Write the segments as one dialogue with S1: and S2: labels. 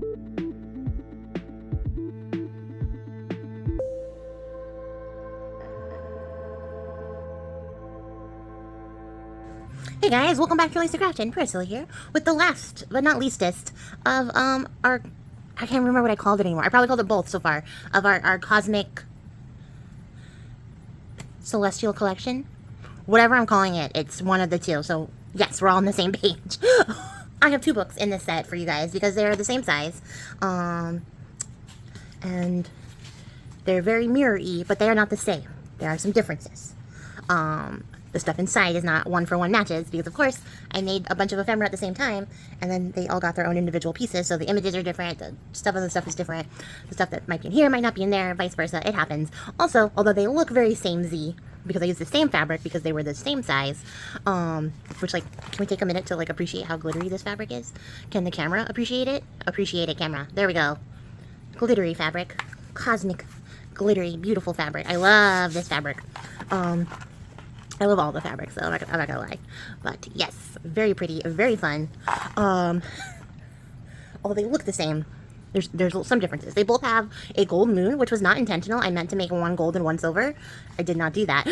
S1: Hey guys, welcome back to releasethecraftin. Priscilla here with the last but not leastest of our, I can't remember what I called it anymore. I probably called it both so far, of our cosmic celestial collection. Whatever I'm calling it, it's one of the two. So yes, we're all on the same page. I have 2 books in this set for you guys because they're the same size, and they're very mirror-y, but they are not the same. There are some differences. The stuff inside is not one-for-one matches because, of course, I made a bunch of ephemera at the same time, and then they all got their own individual pieces, so the images are different, the stuff of the stuff is different, the stuff that might be in here might not be in there, vice versa. It happens. Also, although they look very samey, because I used the same fabric because they were the same size, which, like, can we take a minute to, like, appreciate how glittery this fabric is? Can the camera appreciate it? Appreciate it, camera. There we go. Glittery fabric. Cosmic, glittery, beautiful fabric. I love this fabric. I love all the fabrics, though. I'm not gonna lie. But yes, very pretty, very fun. Although they look the same, there's some differences. They both have a gold moon, which was not intentional. I meant to make one gold and one silver. I did not do that.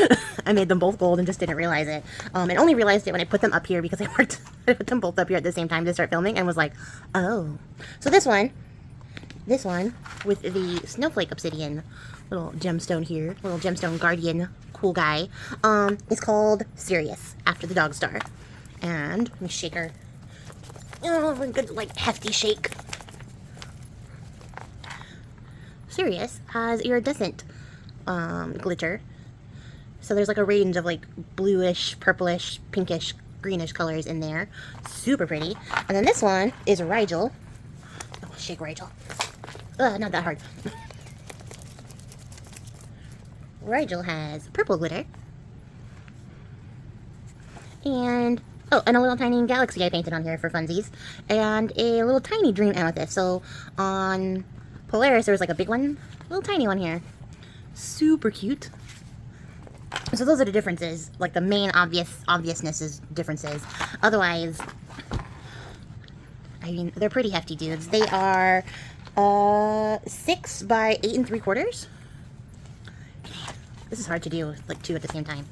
S1: I made them both gold and just didn't realize it. And only realized it when I put them up here because I put them both up here at the same time to start filming and was like, oh. So this one with the snowflake obsidian little gemstone here, little gemstone guardian cool guy, is called Sirius, after the dog star. And let me shake her. Oh, a good, like, hefty shake. Sirius has iridescent glitter. So there's like a range of like bluish, purplish, pinkish, greenish colors in there. Super pretty. And then this one is Rigel. Oh, shake Rigel. Not that hard. Rigel has purple glitter. And, oh, and a little tiny galaxy I painted on here for funsies. And a little tiny dream amethyst. So on Polaris there was like a big one, a little tiny one here. Super cute. So those are the differences, like the main obviousness is differences. Otherwise, I mean, they're pretty hefty dudes. They are 6 by 8 3/4. This is hard to do with like 2 at the same time.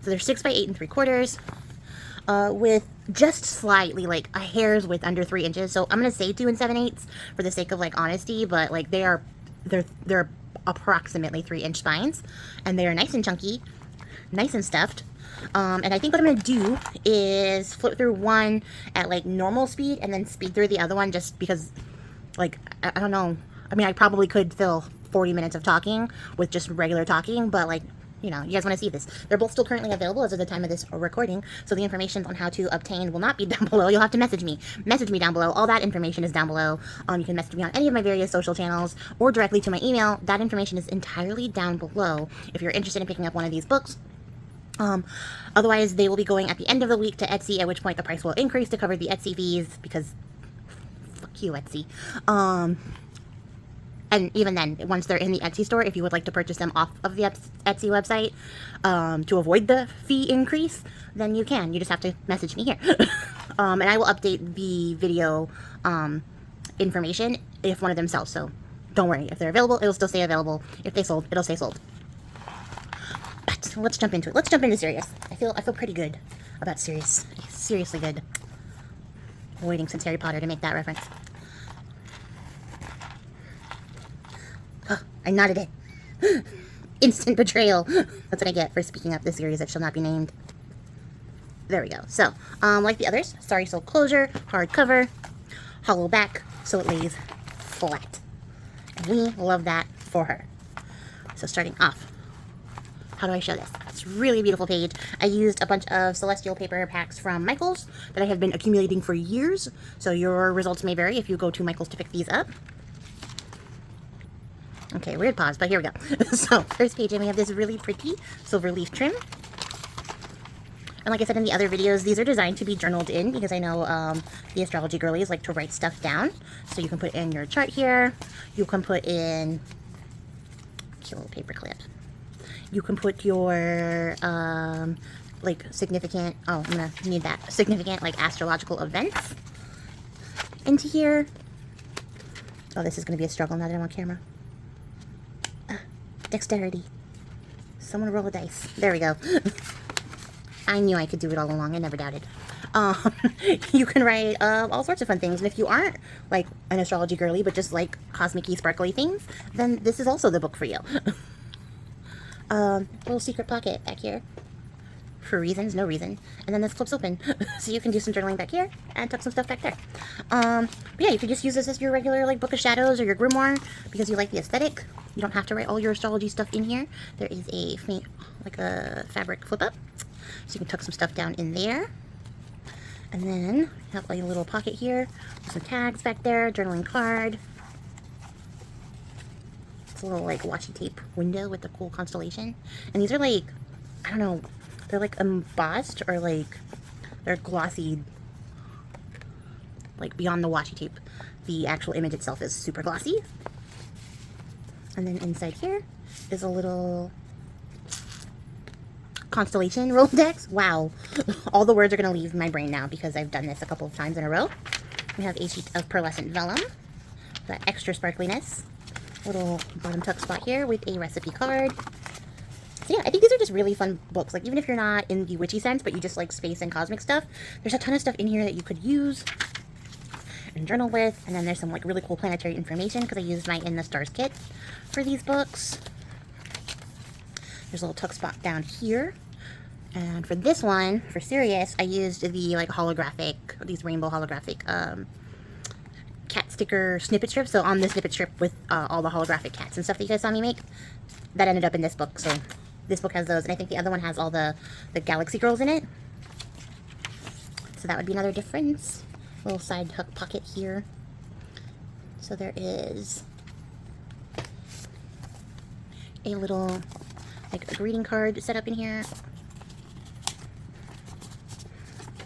S1: So they're 6 by 8 3/4, with just slightly like a hair's width under 3 inches. So I'm gonna say 2 7/8 for the sake of like honesty, but like they're approximately 3-inch spines, and they are nice and chunky, nice and stuffed. And I think what I'm gonna do is flip through one at like normal speed and then speed through the other one, just because, like, I don't know. I mean, I probably could fill 40 minutes of talking with just regular talking, but like, you know, you guys want to see this. They're both still currently available as of the time of this recording, so the information on how to obtain will not be down below. You'll have to message me. Message me down below. All that information is down below. You can message me on any of my various social channels or directly to my email. That information is entirely down below if you're interested in picking up one of these books. Otherwise, they will be going at the end of the week to Etsy, at which point the price will increase to cover the Etsy fees, because fuck you, Etsy. And even then, once they're in the Etsy store, if you would like to purchase them off of the Etsy website to avoid the fee increase, then you can. You just have to message me here. And I will update the video information if one of them sells. So don't worry. If they're available, it'll still stay available. If they sold, it'll stay sold. But let's jump into it. Let's jump into Sirius. I feel pretty good about Sirius. Seriously good. I'm waiting since Harry Potter to make that reference. I nodded it. Instant betrayal. That's what I get for speaking up the series that shall not be named. There we go. So, like the others, Starry Soul closure, hard cover, hollow back, so it lays flat. And we love that for her. So starting off, how do I show this? It's really a beautiful page. I used a bunch of Celestial paper packs from Michaels that I have been accumulating for years. So your results may vary if you go to Michaels to pick these up. Okay, weird pause, but here we go. So, first page, and we have this really pretty silver leaf trim. And like I said in the other videos, these are designed to be journaled in, because I know the astrology girlies like to write stuff down. So you can put in your chart here. You can put in, cute little paper clip. You can put your, like, significant, oh, I'm gonna need that, significant, like, astrological events into here. Oh, this is going to be a struggle now that I'm on camera. Dexterity. Someone roll a dice. There we go. I knew I could do it all along. I never doubted. You can write all sorts of fun things. And if you aren't like an astrology girly, but just like cosmic-y, sparkly things, then this is also the book for you. Little secret pocket back here. For reasons, no reason. And then this flips open. So you can do some journaling back here and tuck some stuff back there. But yeah, you could just use this as your regular like Book of Shadows or your grimoire because you like the aesthetic. You don't have to write all your astrology stuff in here. There is a like a fabric flip up. So you can tuck some stuff down in there. And then you have like a little pocket here with some tags back there, journaling card. It's a little like washi tape window with a cool constellation. And these are like, I don't know, they're like embossed or like they're glossy, like beyond the washi tape. The actual image itself is super glossy. And then inside here is a little constellation Rolodex. Wow. All the words are going to leave my brain now because I've done this a couple of times in a row. We have a sheet of pearlescent vellum. That extra sparkliness. Little bottom tuck spot here with a recipe card. So yeah, I think these are just really fun books. Like even if you're not in the witchy sense, but you just like space and cosmic stuff, there's a ton of stuff in here that you could use and journal with. And then there's some like really cool planetary information because I used my In the Stars kit for these books. There's a little tuck spot down here. And for this one, for Sirius, I used the like holographic, these rainbow holographic cat sticker snippet strips. So on the snippet strip with all the holographic cats and stuff that you guys saw me make, that ended up in this book. So this book has those, and I think the other one has all the Galaxy Girls in it. So that would be another difference. Little side hook pocket here. So there is a little like a greeting card set up in here.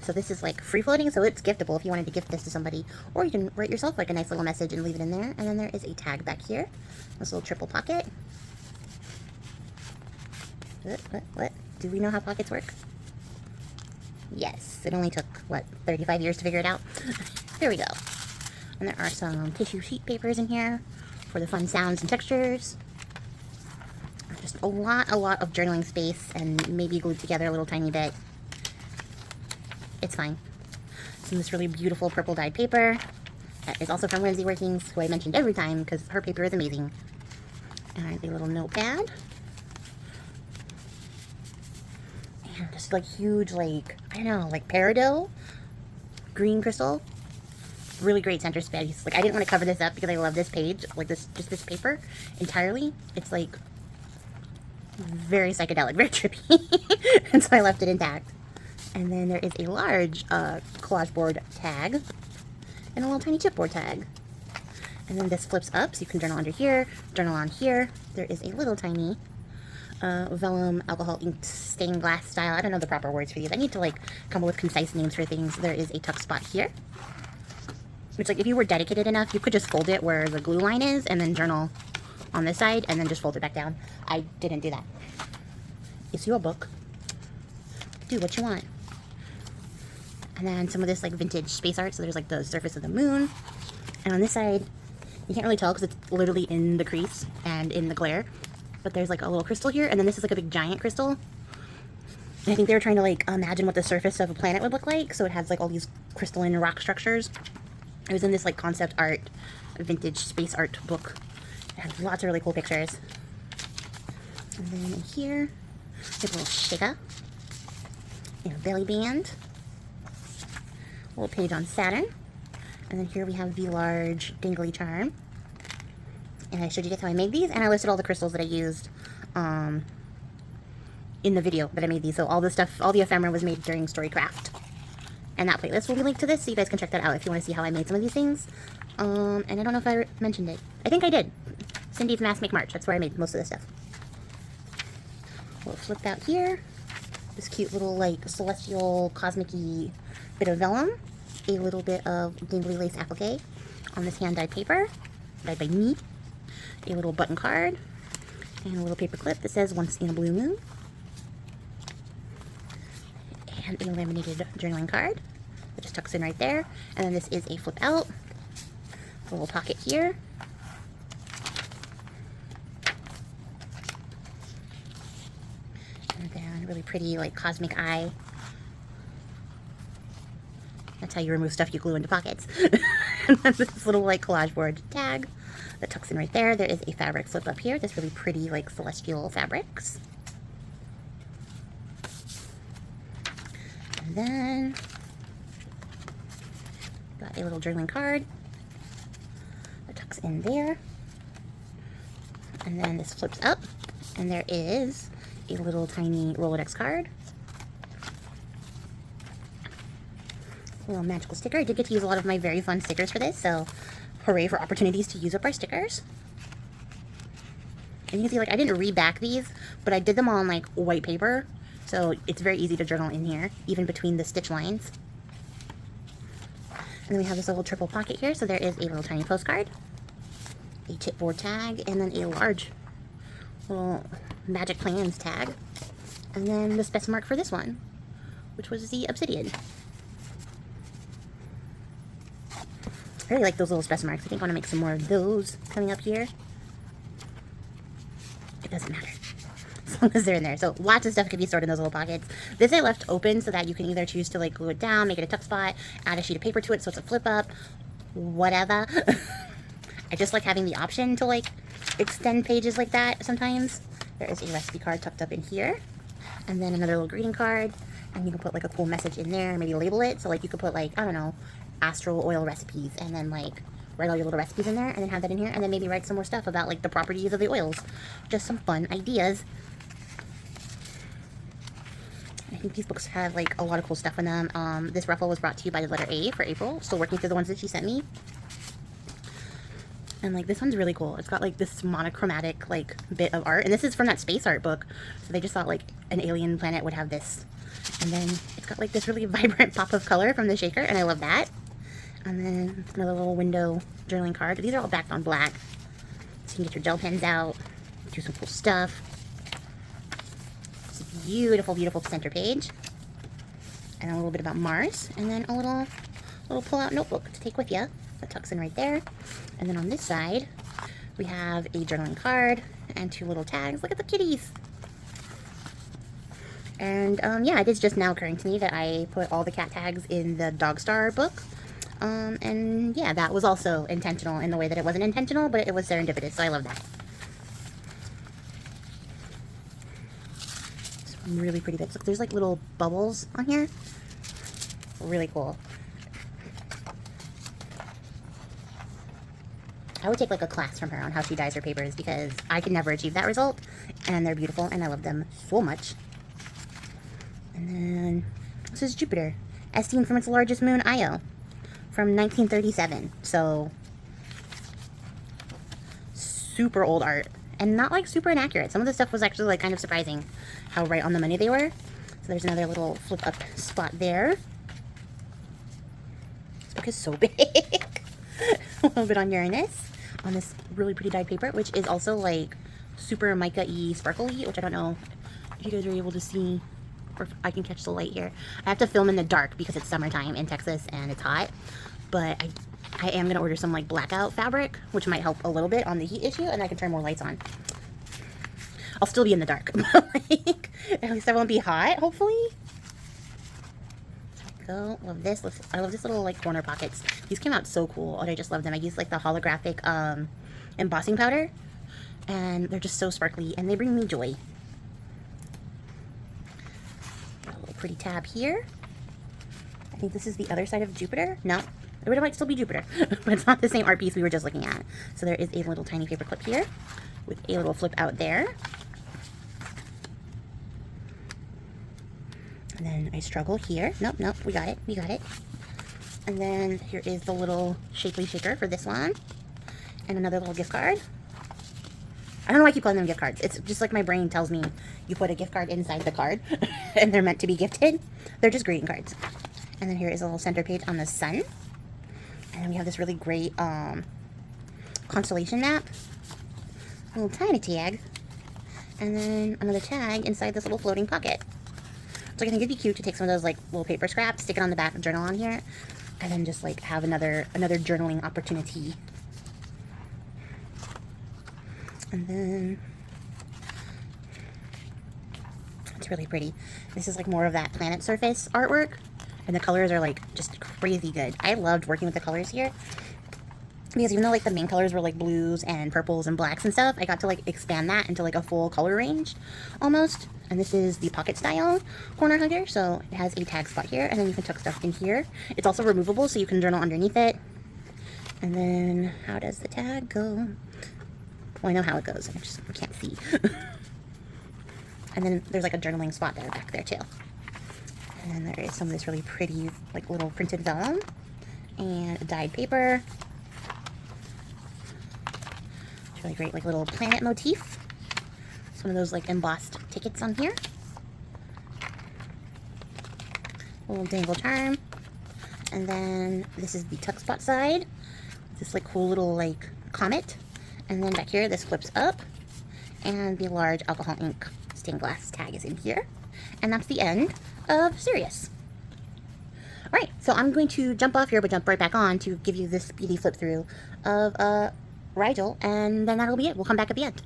S1: So this is like free floating, so it's giftable if you wanted to gift this to somebody, or you can write yourself like a nice little message and leave it in there. And then there is a tag back here, this little triple pocket. What? Do we know how pockets work? Yes, it only took, what, 35 years to figure it out? There we go. And there are some tissue sheet papers in here for the fun sounds and textures. Just a lot of journaling space, and maybe glued together a little tiny bit. It's fine. Some of this really beautiful purple dyed paper that is also from Whimsy Workings, who I mentioned every time because her paper is amazing. And a little notepad. And just like huge, like, I don't know, like peridot green crystal. Really great center space. Like I didn't want to cover this up because I love this page, like this, just this paper entirely. It's like very psychedelic, very trippy. And so I left it intact. And then there is a large collage board tag and a little tiny chipboard tag. And then this flips up so you can journal under here, journal on here. There is a little tiny vellum alcohol inked stained glass style. I don't know the proper words for these. I need to like come up with concise names for things. There is a tuck spot here. Which, like, if you were dedicated enough, you could just fold it where the glue line is and then journal on this side and then just fold it back down. I didn't do that. It's your book. Do what you want. And then some of this, like, vintage space art. So there's, like, the surface of the moon. And on this side, you can't really tell because it's literally in the crease and in the glare. But there's, like, a little crystal here. And then this is, like, a big giant crystal. And I think they were trying to, like, imagine what the surface of a planet would look like. So it has, like, all these crystalline rock structures. It was in this like concept art, vintage space art book. It had lots of really cool pictures. And then in here, there's a little shaker and a belly band. A little page on Saturn. And then here we have the large dangly charm. And I showed you guys how I made these, and I listed all the crystals that I used in the video that I made these. So all the stuff, all the ephemera was made during Storycraft. And that playlist will be linked to this, so you guys can check that out if you want to see how I made some of these things. And I don't know if I mentioned it. I think I did. Cindy's Mass Make March. That's where I made most of this stuff. We'll flip out here. This cute little, like, celestial, cosmic-y bit of vellum. A little bit of dangly lace applique on this hand-dyed paper, dyed by me. A little button card. And a little paper clip that says, "Once in a Blue Moon." And a laminated journaling card that just tucks in right there. And then this is a flip out A little pocket here. And then really pretty like cosmic eye. That's how you remove stuff you glue into pockets. And then this little like collage board tag that tucks in right there. There is a fabric flip up here. This really pretty like celestial fabrics. And then got a little journaling card that tucks in there. And then this flips up and there is a little tiny Rolodex card. A little magical sticker. I did get to use a lot of my very fun stickers for this, so hooray for opportunities to use up our stickers. And you can see, like, I didn't reback these, but I did them on, like, white paper, so it's very easy to journal in here, even between the stitch lines. And then we have this little triple pocket here, so there is a little tiny postcard, a chipboard tag, and then a large little Magic Plans tag, and then the specimen mark for this one, which was the obsidian. I really like those little specimen marks. I think I want to make some more of those coming up here. It doesn't matter, as long as they're in there. So lots of stuff can be stored in those little pockets. This I left open so that you can either choose to like glue it down, make it a tuck spot, add a sheet of paper to it so it's a flip up, whatever. I just like having the option to like extend pages like that sometimes. There is a recipe card tucked up in here, and then another little greeting card, and you can put like a cool message in there, maybe label it. So like you could put like, I don't know, astral oil recipes, and then like write all your little recipes in there, and then have that in here, and then maybe write some more stuff about like the properties of the oils. Just some fun ideas. I think these books have like a lot of cool stuff in them. This ruffle was brought to you by the letter A for April. Still working through the ones that she sent me. And like this one's really cool. It's got like this monochromatic like bit of art, and this is from that space art book. So they just thought like an alien planet would have this. And then it's got like this really vibrant pop of color from the shaker, and I love that. And then another little window journaling card. These are all backed on black, so you can get your gel pens out, do some cool stuff. It's a beautiful, beautiful center page, and a little bit about Mars, and then a little pull-out notebook to take with you. That tucks in right there. And then on this side, we have a journaling card and two little tags. Look at the kitties. And yeah, it is just now occurring to me that I put all the cat tags in the Dog Star book. And yeah, that was also intentional in the way that it wasn't intentional, but it was serendipitous, so I love that. Some really pretty bits. Look, there's like little bubbles on here. Really cool. I would take like a class from her on how she dyes her papers, because I could never achieve that result, and they're beautiful and I love them so much. And then this is Jupiter, as seen from its largest moon, Io, from 1937. So super old art, and not like super inaccurate. Some of the stuff was actually like kind of surprising how right on the money they were. So there's another little flip up spot there. This book is so big. A little bit on Uranus on this really pretty dyed paper, which is also like super mica-y sparkly, which I don't know if you guys are able to see, or if I can catch the light here. I have to film in the dark because it's summertime in Texas and it's hot, but I am going to order some like blackout fabric, which might help a little bit on the heat issue, and I can turn more lights on. I'll still be in the dark, but like, at least I won't be hot, hopefully. Go. Love this. I love this little like corner pockets. These came out so cool, and I just love them. I used like the holographic embossing powder, and they're just so sparkly, and they bring me joy. Got a little pretty tab here. I think this is the other side of Jupiter. No, it might still be Jupiter, but it's not the same art piece we were just looking at. So there is a little tiny paper clip here with a little flip out there. And then I struggle here. Nope, nope, we got it, we got it. And then here is the little shapely shaker for this one. And another little gift card. I don't know why I keep calling them gift cards. It's just like my brain tells me you put a gift card inside the card and they're meant to be gifted. They're just greeting cards. And then here is a little center page on the sun. And then we have this really great constellation map. A little tiny tag. And then another tag inside this little floating pocket. So I think it'd be cute to take some of those like little paper scraps, stick it on the back of journal on here, and then just like have another journaling opportunity And then it's really pretty. This is like more of that planet surface artwork, and the colors are like just crazy good. I loved working with the colors here, because even though like the main colors were like blues and purples and blacks and stuff, I got to like expand that into like a full color range almost. And this is the pocket style corner hugger, so it has a tag spot here, and then you can tuck stuff in here. It's also removable, so you can journal underneath it. And then how does the tag go? Well, I know how it goes, I can't see. And then there's like a journaling spot there back there too. And then there is some of this really pretty like little printed vellum and a dyed paper. It's really great, like little planet motif. Some of those like embossed tickets on here. A little dangle charm. And then this is the tuck spot side. This like cool little like comet. And then back here this flips up. And the large alcohol ink stained glass tag is in here. And that's the end of Sirius. Alright, so I'm going to jump off here but jump right back on to give you this speedy flip through of Rigel, and then that'll be it. We'll come back at the end.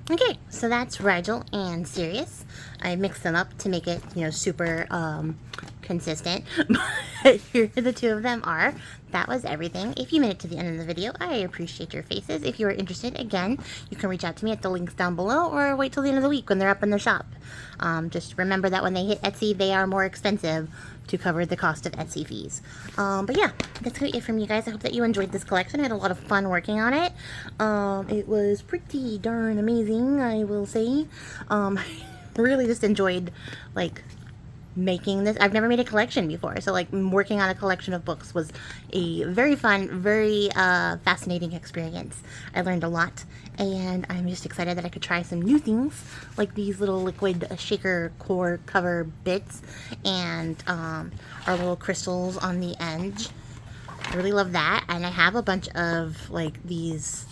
S1: Okay, so that's Rigel and Sirius. I mixed them up to make it, you know, super consistent. But here the two of them are. That was everything. If you made it to the end of the video, I appreciate your faces. If you are interested, again, you can reach out to me at the links down below, or wait till the end of the week when they're up in the shop. Just remember that when they hit Etsy, they are more expensive to cover the cost of Etsy fees. But yeah, that's gonna be it from you guys. I hope that you enjoyed this collection. I had a lot of fun working on it. It was pretty darn amazing, I will say. Really just enjoyed like making this. I've never made a collection before, so like working on a collection of books was a very fun, very fascinating experience. I learned a lot, and I'm just excited that I could try some new things like these little liquid shaker core cover bits and our little crystals on the edge. I really love that, and I have a bunch of like these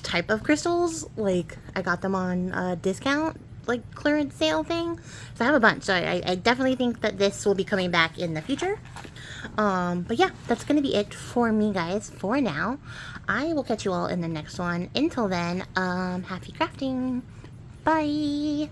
S1: type of crystals. Like I got them on discount like clearance sale thing. So I have a bunch. So I definitely think that this will be coming back in the future. But yeah, that's gonna be it for me, guys, for now. I will catch you all in the next one. Until then, happy crafting. Bye.